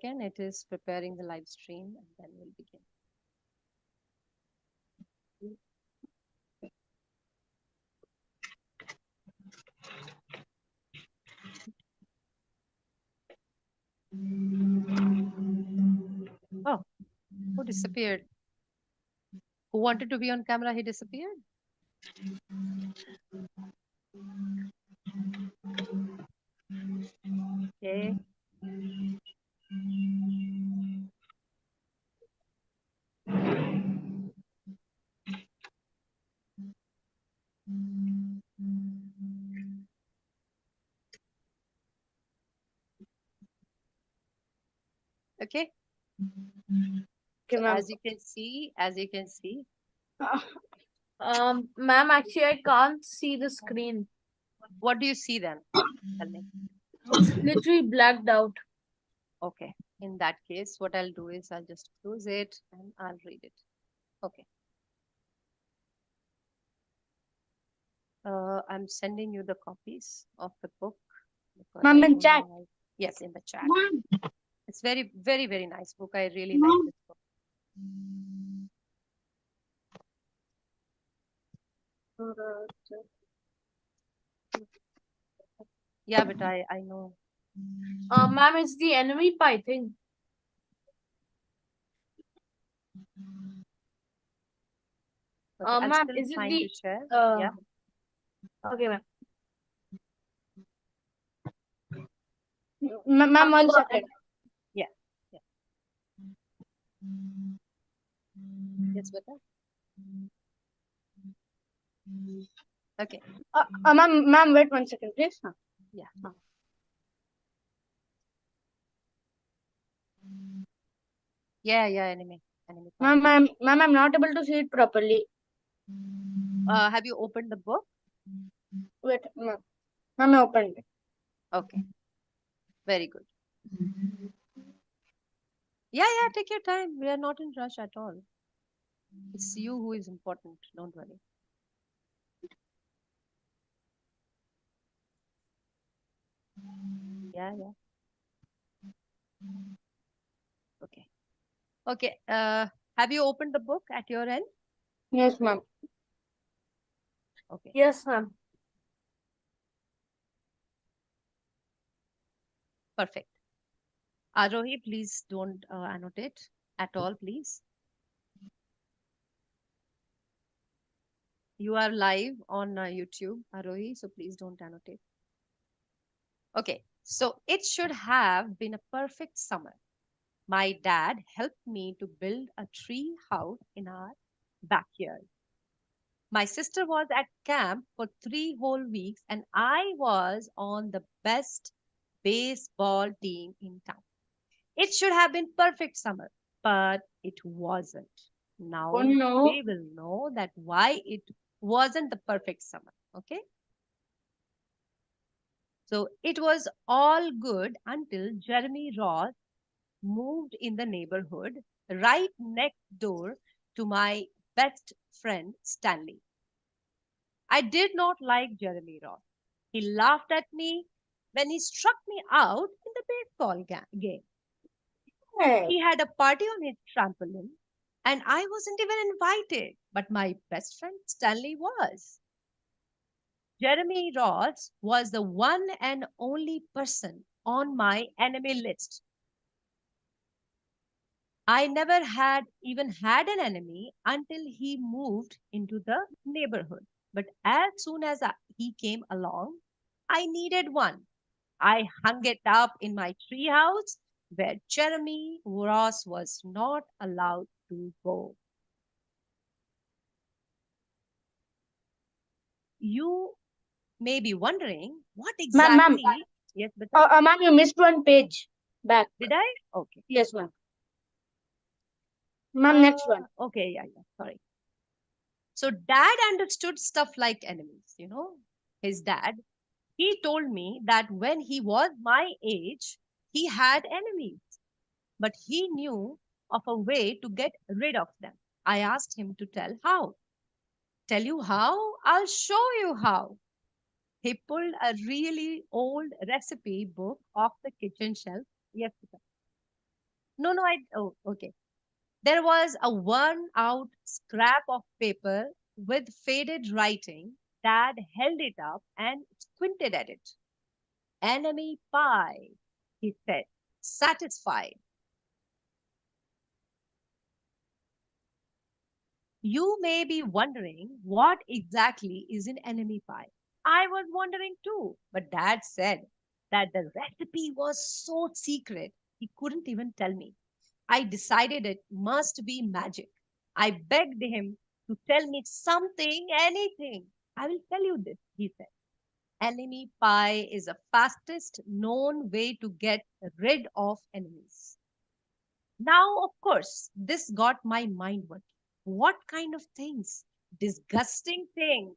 second. It is preparing the live stream and then we'll begin. Oh, who disappeared? Who wanted to be on camera? He disappeared. Okay. Okay. So Okay, ma'am. as you can see, Ma'am, actually, I can't see the screen. what do you see then? Tell me. It's literally blacked out. Okay. In that case, what I'll do is I'll just close it and I'll read it. Okay. I'm sending you the copies of the book. Ma'am, in chat. Yes, in the chat. Ma'am. It's very, very, very nice book. I really like this book. Yeah, but I know. Ma'am, it's the enemy pie thing. Okay, Ma'am, is it trying the to share. Yeah. Okay, ma'am. Ma'am, 1 second. Yeah. Yeah. Yes, beta. Okay. Ma'am, wait 1 second, please. Yeah. Yeah, anime. Ma'am, I'm not able to see it properly. Have you opened the book? Wait, ma'am. Ma'am, I opened it. Okay. Very good. Yeah, take your time. We are not in rush at all. It's you who is important. Don't worry. Yeah. Okay. Okay. Have you opened the book at your end? Yes, ma'am. Okay. Yes, ma'am. Perfect. Arohi, please don't annotate at all, please. You are live on YouTube, Arohi, so please don't annotate. Okay, so it should have been a perfect summer. My dad helped me to build a tree house in our backyard. My sister was at camp for 3 whole weeks, and I was on the best baseball team in town. It should have been perfect summer, but it wasn't. Now Oh, no. we will know that why it wasn't the perfect summer. Okay. So it was all good until Jeremy Ross moved in the neighborhood right next door to my best friend Stanley. I did not like Jeremy Ross. He laughed at me when he struck me out in the baseball game. Hey. He had a party on his trampoline and I wasn't even invited, but my best friend Stanley was. Jeremy Ross was the one and only person on my enemy list. I never had even had an enemy until he moved into the neighborhood. But as soon as he came along, I needed one. I hung it up in my treehouse where Jeremy Ross was not allowed to go. You may be wondering what exactly. Ma'am. Yes, but Ma'am, you missed one page back. did I? Okay. Yes, ma'am. Ma'am, next one. Okay, yeah. Sorry. So dad understood stuff like enemies, his dad. He told me that when he was my age, he had enemies, but he knew of a way to get rid of them. I asked him to tell how. Tell you how? I'll show you how. He pulled a really old recipe book off the kitchen shelf. Yes, sir. No, no, oh, okay. There was a worn out scrap of paper with faded writing. Dad held it up and squinted at it. Enemy pie, he said, satisfied. You may be wondering what exactly is in enemy pie. I was wondering too, but Dad said that the recipe was so secret he couldn't even tell me. I decided it must be magic. I begged him to tell me something, anything. I will tell you this, he said. Enemy pie is the fastest known way to get rid of enemies. Now, of course, this got my mind working. What kind of things, disgusting things,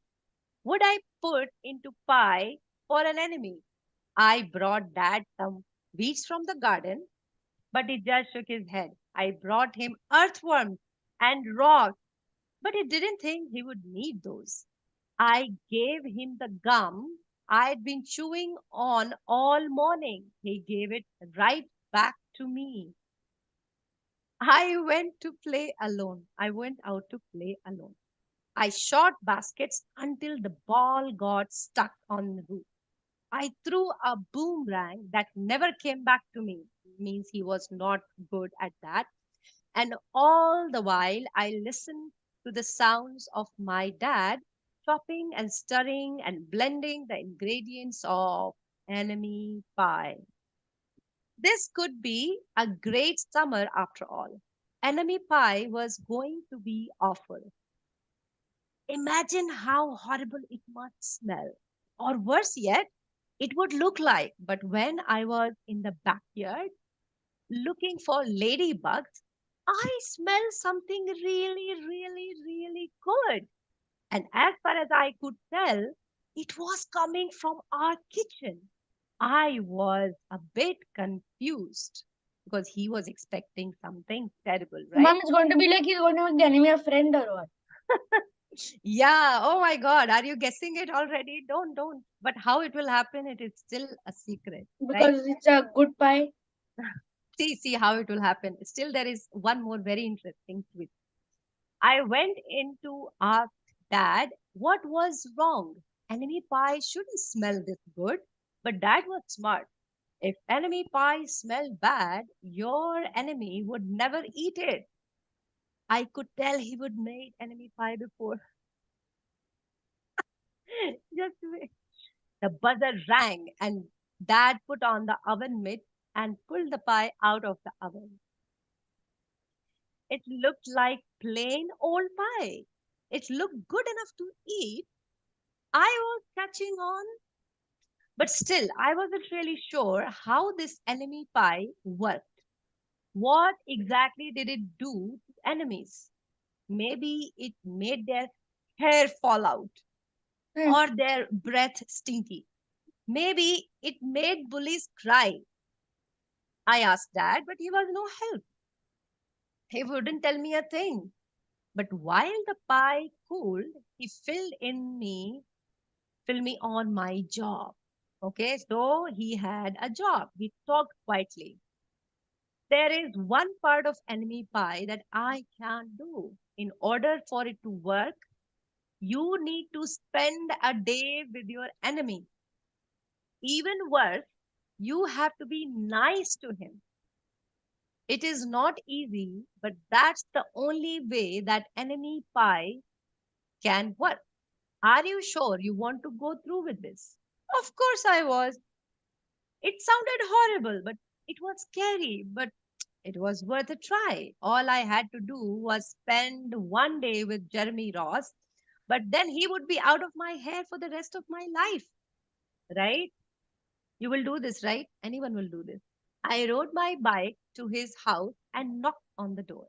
would I put into pie for an enemy? I brought Dad some weeds from the garden, but he just shook his head. I brought him earthworms and rocks, but he didn't think he would need those. I gave him the gum I'd been chewing on all morning. He gave it right back to me. I went out to play alone. I shot baskets until the ball got stuck on the roof. I threw a boomerang that never came back to me. Means he was not good at that. And all the while, I listened to the sounds of my dad chopping and stirring and blending the ingredients of enemy pie. This could be a great summer after all. Enemy pie was going to be awful. Imagine how horrible it must smell. Or worse yet, it would look like. But when I was in the backyard looking for ladybugs, I smelled something really, really, really good. And as far as I could tell, it was coming from our kitchen. I was a bit confused because he was expecting something terrible, Mom right? is going to be like, he's going to make the enemy a friend or what? Yeah. Oh my God. Are you guessing it already? Don't. But how it will happen, it is still a secret, right? Because it's a good pie. See how it will happen. Still, there is one more very interesting twist. I went in to ask Dad what was wrong. Enemy pie shouldn't smell this good, but Dad was smart. If enemy pie smelled bad, your enemy would never eat it. I could tell he would made enemy pie before. Just wait. The buzzer rang, and Dad put on the oven mitt and pulled the pie out of the oven. It looked like plain old pie. It looked good enough to eat. I was catching on, but still, I wasn't really sure how this enemy pie worked. What exactly did it do to enemies? Maybe it made their hair fall out Hmm. or their breath stinky. Maybe it made bullies cry. I asked Dad, but he was no help. He wouldn't tell me a thing. But while the pie cooled, he filled me on my job. Okay, so he had a job. He talked quietly. There is one part of enemy pie that I can't do. In order for it to work, you need to spend a day with your enemy. Even worse, you have to be nice to him. It is not easy, but that's the only way that enemy pie can work. Are you sure you want to go through with this? Of course I was. It sounded horrible, but it was scary, but it was worth a try. All I had to do was spend one day with Jeremy Ross, but then he would be out of my hair for the rest of my life, right? You will do this, right? Anyone will do this. I rode my bike to his house and knocked on the door.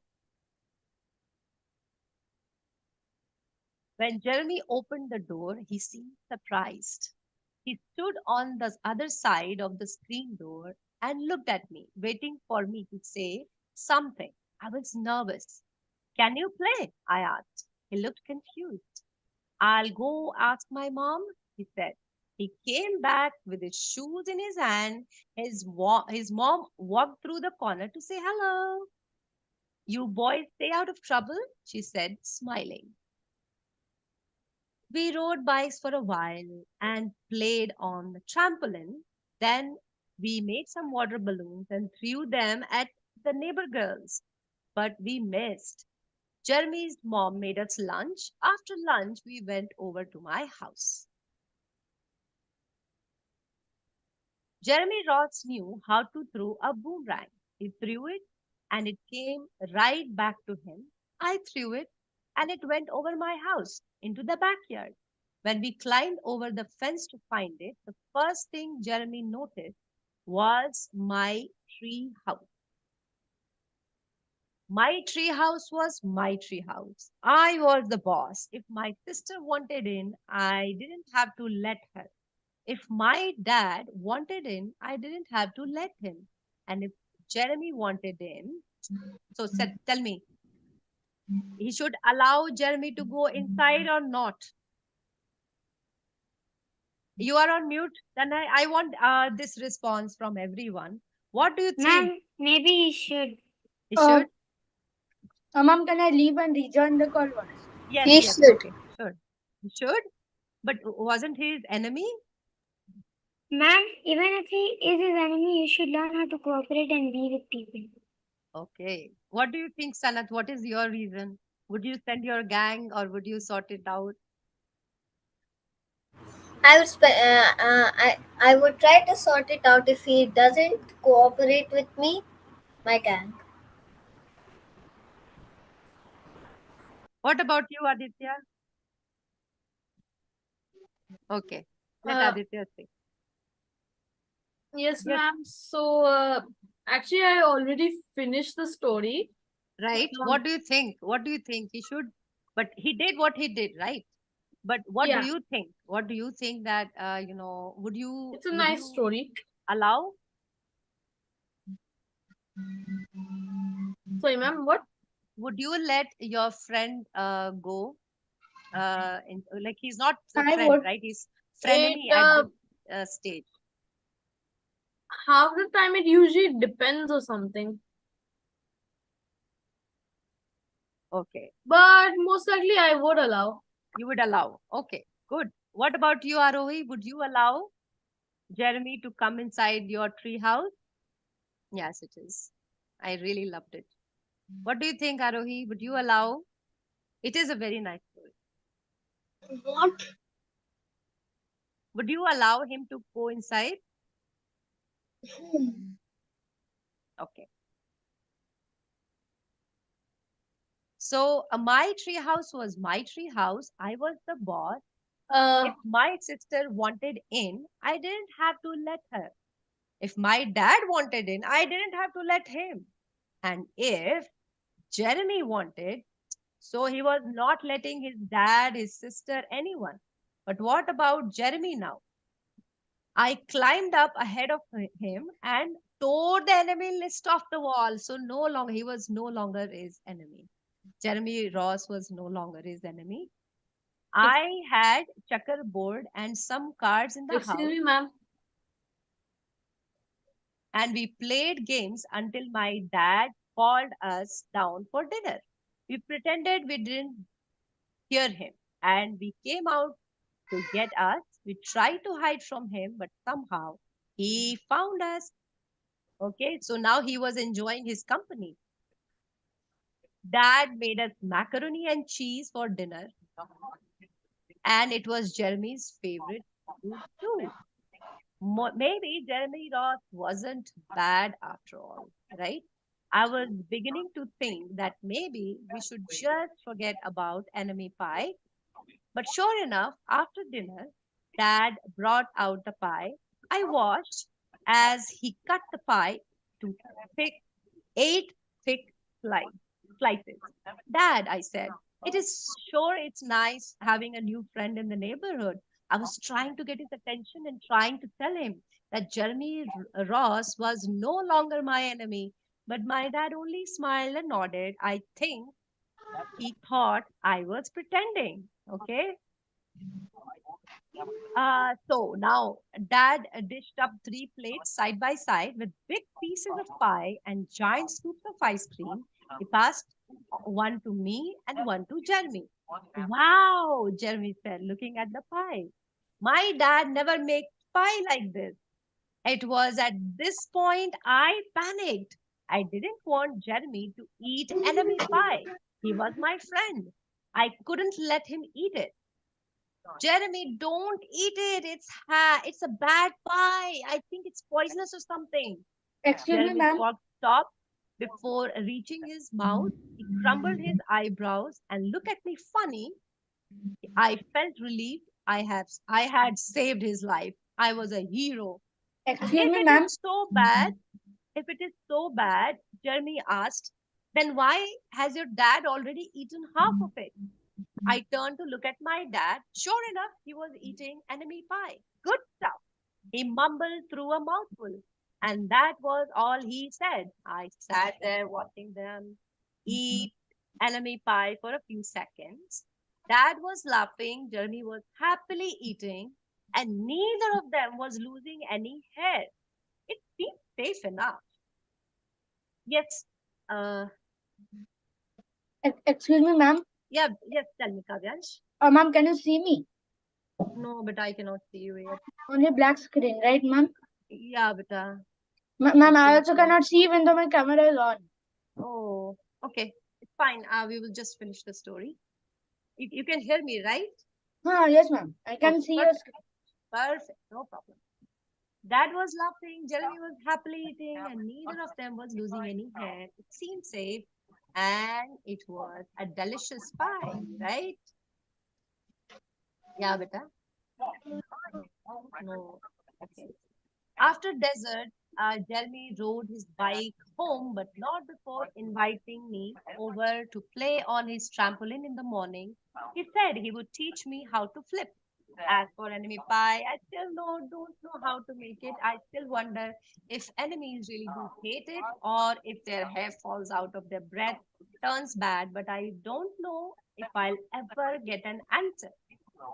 When Jeremy opened the door, he seemed surprised. He stood on the other side of the screen door and looked at me, waiting for me to say something. I was nervous. Can you play? I asked. He looked confused. I'll go ask my mom, he said. He came back with his shoes in his hand. His mom walked through the corner to say hello. You boys stay out of trouble, she said, smiling. We rode bikes for a while and played on the trampoline. Then we made some water balloons and threw them at the neighbor girls. But we missed. Jeremy's mom made us lunch. After lunch, we went over to my house. Jeremy Ross knew how to throw a boomerang. He threw it and it came right back to him. I threw it and it went over my house into the backyard. When we climbed over the fence to find it, the first thing Jeremy noticed was my tree house. My tree house was my tree house. I was the boss. If my sister wanted in, I didn't have to let her. If my dad wanted in, I didn't have to let him. And if Jeremy wanted in, so tell me, he should allow Jeremy to go inside or not? You are on mute. Then I want this response from everyone. What do you think? Ma'am, maybe he should. He should? Ma'am, can I leave and rejoin the call once? Yes, He yes, should. okay, sure. He should, but wasn't he his enemy? Ma'am, even if he is his enemy, you should learn how to cooperate and be with people. Okay. What do you think, Sanat? What is your reason? Would you send your gang or would you sort it out? I would try to sort it out if he doesn't cooperate with me, my gang. What about you, Aditya? Okay. Let Uh, Aditya say. Yes, Yes. ma'am. So, actually, I already finished the story. Right. What do you think? What do you think? He should, but he did what he did, right? But what do Yeah, you think? What do you think that, would it's a would nice you story. allow? Sorry, ma'am. What? Would you let your friend go? Like he's not a I friend, would. right? He's It frenemy at the stage. half the time it usually depends or something, Okay. but most likely I would allow. You would allow. Okay, good. What about you, Arohi? Would you allow Jeremy to come inside your tree house? Yes, it is. I really loved it. What do you think, Arohi? Would you allow? It is a very nice story. What? Would you allow him to go inside? Okay. So my tree house was my tree house. I was the boss. If my sister wanted in, I didn't have to let her. If my dad wanted in, I didn't have to let him. And if Jeremy wanted, so he was not letting his dad, his sister, anyone. But what about Jeremy now? I climbed up ahead of him and tore the enemy list off the wall. So no longer, he was no longer his enemy. Jeremy Ross was no longer his enemy. I had checkerboard and some cards in the Excuse house, me, ma'am. and we played games until my dad called us down for dinner. We pretended we didn't hear him, and we came out to get us. We tried to hide from him, but somehow he found us. Okay, so now he was enjoying his company. Dad made us macaroni and cheese for dinner, and it was Jeremy's favorite food too. Maybe Jeremy Ross wasn't bad after all, right? I was beginning to think that maybe we should just forget about enemy pie. But sure enough, after dinner, Dad brought out the pie. I watched as he cut the pie to thick, eight thick slices. Dad, I said, it is sure it's nice having a new friend in the neighborhood. I was trying to get his attention and trying to tell him that Jeremy Ross was no longer my enemy. But my dad only smiled and nodded. I think he thought I was pretending. Okay. So now dad dished up three plates side by side with big pieces of pie and giant scoops of ice cream. He passed one to me and one to Jeremy. Wow, Jeremy said, looking at the pie. My dad never made pie like this. It was at this point I panicked. I didn't want Jeremy to eat enemy pie. He was my friend. I couldn't let him eat it. Jeremy, don't eat it. It's a bad pie. I think it's poisonous or something. Excuse me, Jeremy ma'am. stopped before reaching his mouth. He crumbled his eyebrows and looked at me funny. I felt relieved. I had saved his life. I was a hero. Excuse If me, it ma'am. is so bad, if it is so bad, Jeremy asked, then why has your dad already eaten half of it? I turned to look at my dad. Sure enough, he was eating enemy pie. Good stuff. He mumbled through a mouthful. And that was all he said. I sat there watching them eat enemy pie for a few seconds. Dad was laughing, Jeremy was happily eating, and neither of them was losing any hair. It seemed safe enough. Yes. Uh, Excuse me, ma'am. yes, tell me, Kavyansh. Ma'am, can you see me? No, but I cannot see you yet. Only black screen, right, ma'am? Yeah, but Ma'am, I think also so. cannot see even though my camera is on. Oh, okay. It's fine. We will just finish the story. You can hear me, right? Yes, ma'am. I can Okay, see your perfect. screen. Perfect. No problem. Dad was laughing, Jeremy was happily eating, and neither of them was losing any hair. It seemed safe, and it was a delicious pie, right? Yeah, beta. No. Okay. After dessert, Jeremy rode his bike home, but not before inviting me over to play on his trampoline in the morning. He said he would teach me how to flip. As for enemy pie, I still don't know how to make it. I still wonder if enemies really do hate it or if their hair falls out of their breath, turns bad, but I don't know if I'll ever get an answer.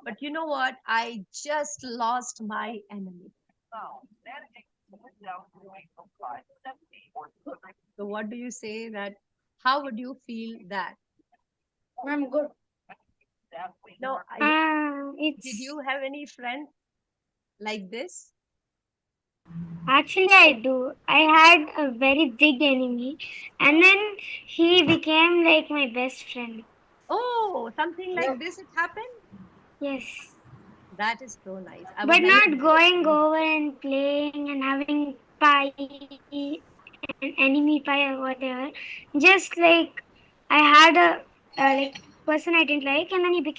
But you know what? I just lost my enemy. So what do you say that? How would you feel that? Ma'am, good. No, did It's you have any friend like this? actually I do. I had a very big enemy, and then he became like my best friend. Oh, something like this it happened? Yes. That is so nice. I would But like to not know the going story. over and playing and having pie and enemy pie or whatever. Just like I had a like person I didn't like, and then he became